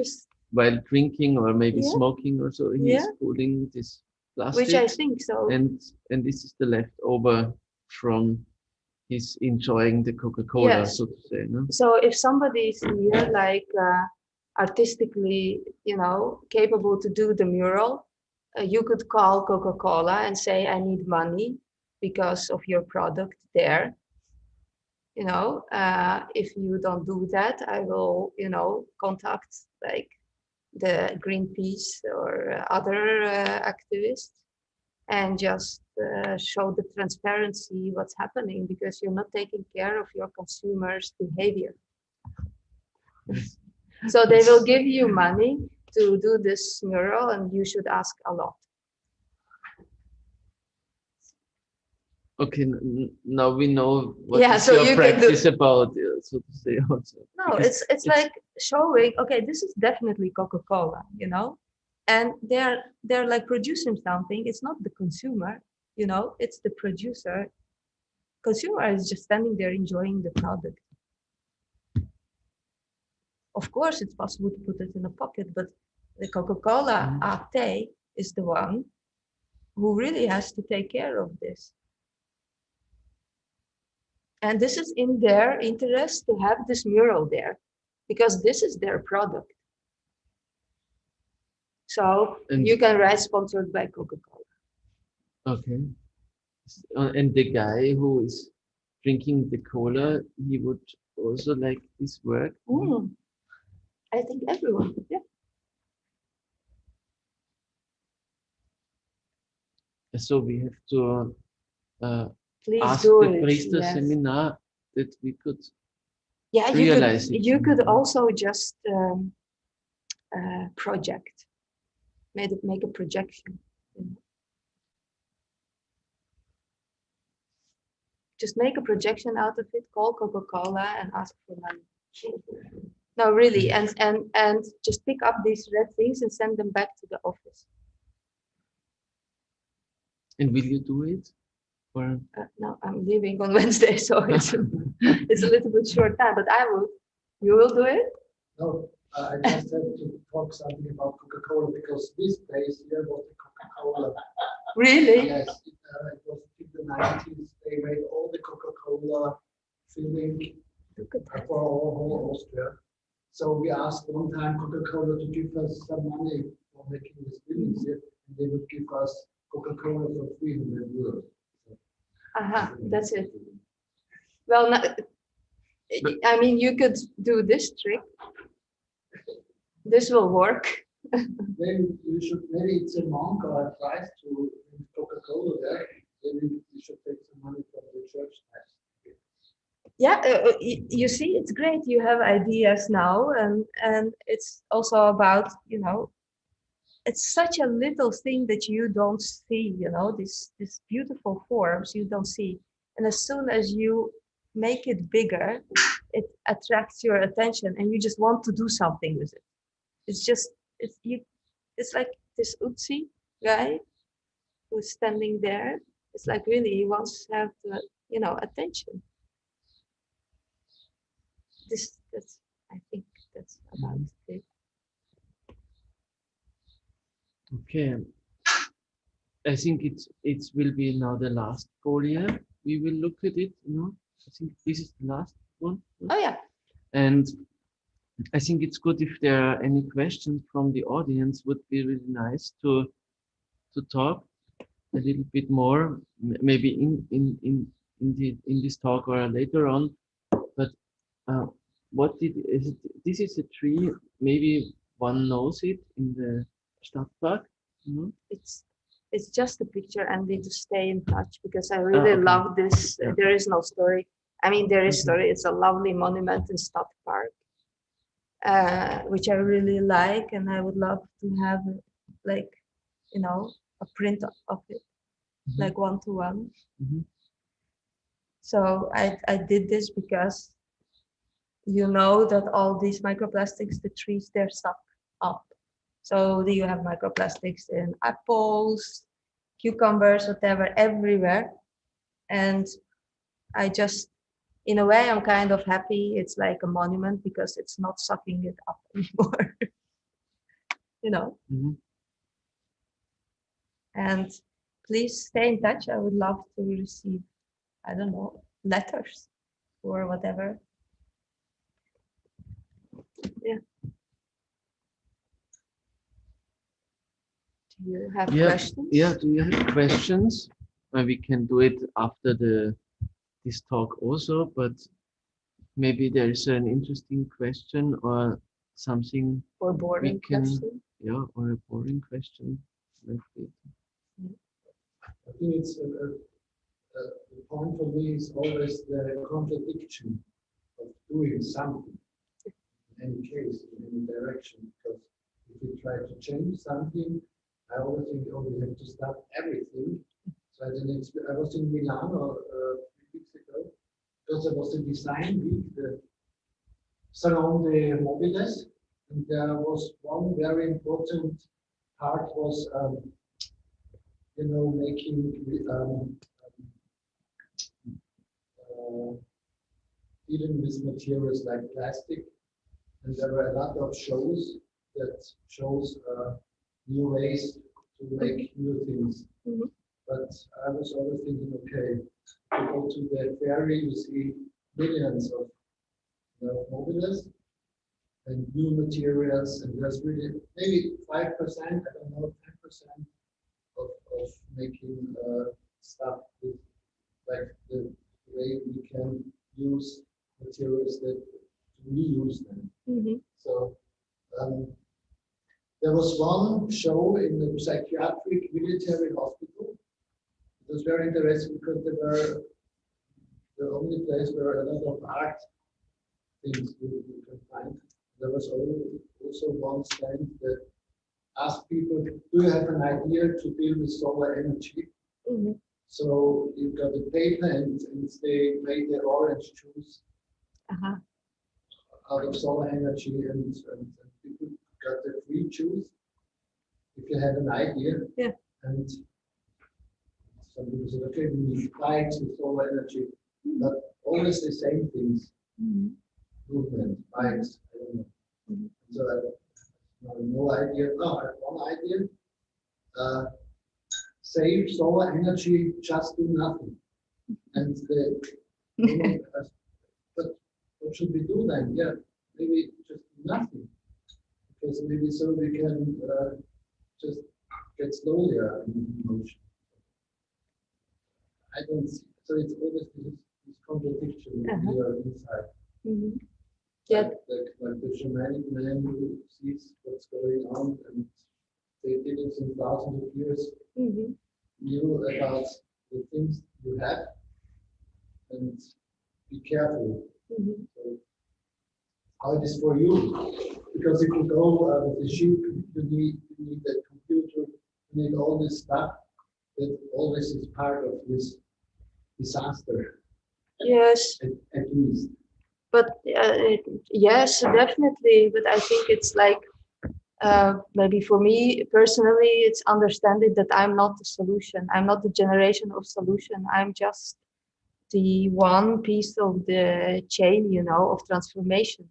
while drinking or maybe smoking or so. He's pulling this plastic. Which I think so. And this is the leftover from his enjoying the Coca-Cola, so to say. No? So if somebody is here, like artistically, you know, capable to do the mural, You could call Coca-Cola and say, I need money because of your product there. If you don't do that, I will, contact like the Greenpeace or other activists and just show the transparency what's happening, because you're not taking care of your consumers' behavior. So they will give you money to do this mural, and you should ask a lot. Okay, now we know what is so your you practice about, so to say. Also, no, it's like showing. Okay, this is definitely Coca-Cola, and they're like producing something. It's not the consumer, it's the producer. Consumer is just standing there enjoying the product. Of course, it's possible to put it in a pocket, but the Coca-Cola ate is the one who really has to take care of this. And this is in their interest to have this mural there, because this is their product. So you can write sponsored by Coca-Cola. Okay. And the guy who is drinking the cola, he would also like this work? I think everyone, yeah. So we have to Please ask do the it, Priester yes. seminar that we could realize it. You could also just project, make a projection. Just make a projection out of it, call Coca-Cola and ask for money. No, really, and just pick up these red things and send them back to the office. And will you do it? Or no, I'm leaving on Wednesday, so it's a little bit short time, but I will. You will do it? No, I just had to talk something about Coca-Cola, because this place here was the Coca-Cola. Really? Yes, it was in the 90s. They made all the Coca-Cola filling for all Austria. So we asked one time Coca-Cola to give us some money for making these buildings here, and they would give us Coca-Cola for 300 euros. That's it. Well, I mean, you could do this trick. This will work. Maybe it's a monk or a priest to Coca-Cola there. Maybe you should take some money from the church. Yeah, you see, it's great. You have ideas now, and it's also about, it's such a little thing that you don't see, these beautiful forms you don't see. And as soon as you make it bigger, it attracts your attention and you just want to do something with it. It's like this Utsi guy who's standing there. It's like really he wants to have the, attention. I think that's about it. okay. I think it will be now the last folie. We will look at it, I think this is the last one. Oh yeah. And I think it's good if there are any questions from the audience. Would be really nice to talk a little bit more, maybe in this talk or later on. But this is a tree. Maybe one knows it in the Stadtpark. It's just a picture, and need to stay in touch because I really love this. Yeah. There is no story. I mean, there is story. It's a lovely monument in Stadtpark, which I really like, and I would love to have a print of it, like one-to-one. So I did this because that all these microplastics, the trees, they're suck up. So you have microplastics in apples, cucumbers, whatever, everywhere. And I just, in a way, I'm kind of happy. It's like a monument because it's not sucking it up anymore. And please stay in touch. I would love to receive, I don't know, letters or whatever. Yeah. Do you have Yeah, questions? yeah. Do you have questions? We can do it after this talk also, but maybe there is an interesting question or something Or we boring can, question? yeah, or a boring question. Maybe. I think it's the point for me is always the contradiction of doing something in any case, in any direction. Because if we try to change something, I always think, oh, we have to start everything. So I was in Milano 3 weeks ago, because there was a design week, the Salon de Mobiles, and there was one very important part was, making dealing with materials like plastic, and there were a lot of shows that shows new ways to make new things. Mhm. But I was always thinking, okay, to go to the ferry, you see millions of mobiles and new materials, and there's really maybe 5%, I don't know, 10% of making stuff with like the way we can use materials that reuse them. Mhm. So there was one show in the psychiatric military hospital. It was very interesting because they were the only place where a lot of art things you can find. There was also one stand that asked people, do you have an idea to deal with solar energy? Mhm. So you got a paper and they made the orange juice Uh-huh. out of solar energy, and people got the free juice if you had an idea. Yeah. And some people said, okay, we need bikes with solar energy, but always the same things. Mhm. Movement, bikes, I don't know. Mhm. So I have no idea. No, I have one idea. Save solar energy, just do nothing. And but what should we do then? Yeah, maybe just do nothing. Because maybe so we can just get slowly in motion. I don't see. So it's always this contradiction here inside. Mhm. Yeah. Like the shamanic man who sees what's going on, and they did it in thousands of years, Mhm. knew about the things you have, and be careful. Mhm. So how it is for you? Because if you go with the sheep, you need the computer, you need all this stuff that always is part of this disaster. Yes. At least. But yes, definitely. But I think it's like maybe for me personally, it's understanding that I'm not the solution. I'm not the generation of solution. I'm just the one piece of the chain, of transformation.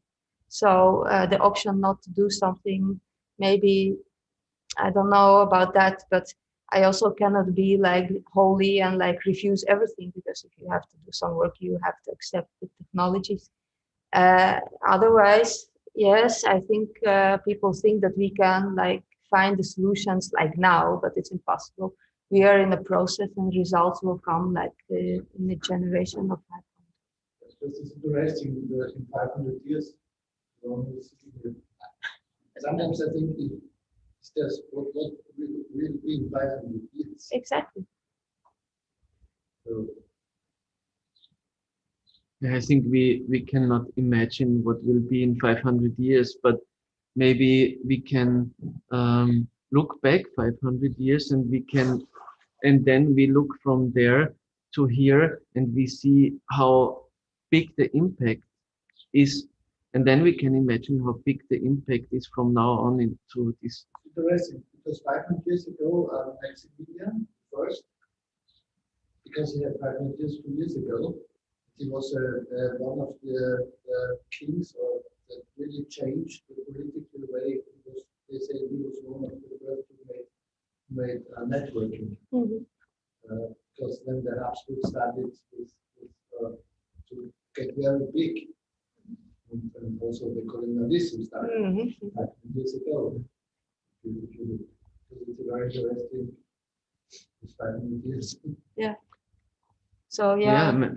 So the option not to do something, maybe I don't know about that, but I also cannot be like holy and like refuse everything, because if you have to do some work, you have to accept the technologies. Otherwise, yes, I think people think that we can like find the solutions like now, but it's impossible. We are in a process, and results will come like in a generation of 500. It's interesting in 500 years. Sometimes I think it's just what will be in 500 years. Exactly. So, I think we cannot imagine what will be in 500 years, but maybe we can look back 500 years, and then we look from there to here, and we see how big the impact is, and then we can imagine how big the impact is from now on into this. interesting, because 500 years ago, Maximilian first, because he had 500 years 2 years ago, he was one of the kings that really changed the political way. They say he was one of the first who made networking. Mm-hmm. Because then the Habsburg started to get very big. And also the colonialism started 500 years ago. because it's a very interesting ideas. Yeah. So Yeah, yeah.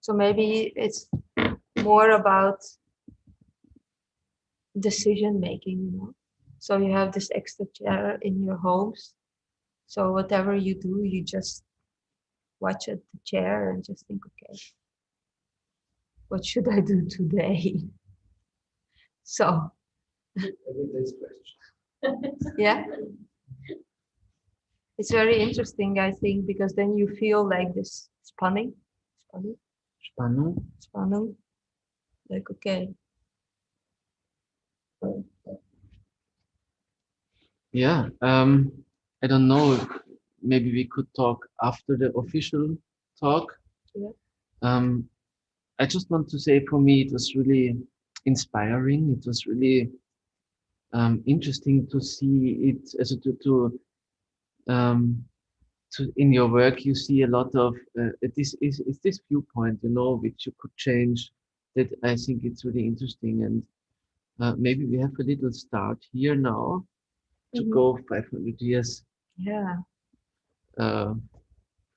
So maybe it's more about decision making, you know. So you have this extra chair in your homes. So whatever you do, you just watch at the chair and just think, okay, what should I do today? So Every day's question. yeah, it's very interesting, I think, because then you feel like this spanning, Spannung. like okay, Yeah, I don't know. Maybe we could talk after the official talk. yeah, I just want to say, for me, it was really inspiring. It was really interesting to see it as um, in your work. You see a lot of this is this viewpoint, you know, which you could change. That I think it's really interesting, and maybe we have a little start here now to Mhm. go 500 years yeah, uh,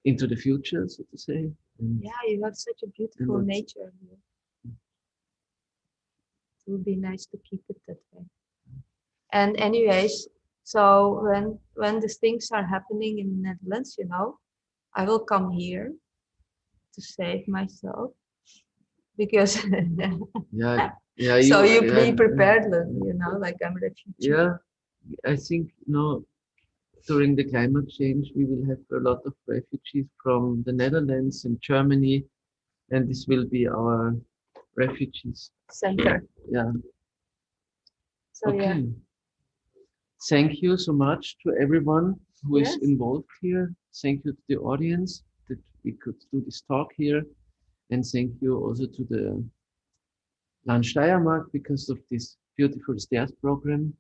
into the future, so to say. And, yeah. You have such a beautiful that's- nature here. It would be nice to keep it that way. And anyways, so when these things are happening in the Netherlands, you know, I will come here to save myself because yeah, yeah. so you yeah, be prepared, you know, like I'm a refugee. yeah. I think, you know, during the climate change, we will have a lot of refugees from the Netherlands and Germany, and this will be our refugees. Center. Yeah. So yeah, Okay. Thank you so much to everyone who is Yes. involved here. Thank you to the audience that we could do this talk here. And thank you also to the Land Steiermark because of this beautiful stairs program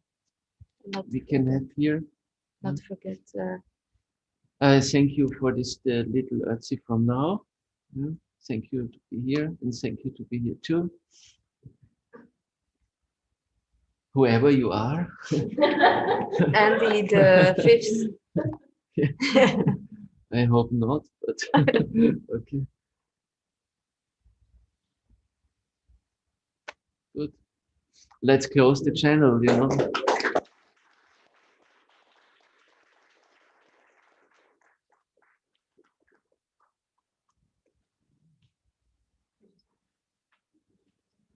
not we can have here. not forget. Thank you for this little Ötzi from now. Yeah. Thank you to be here, and thank you to be here too. Whoever you are. And the fifth. I hope not, but okay. Good. Let's close the channel, you know.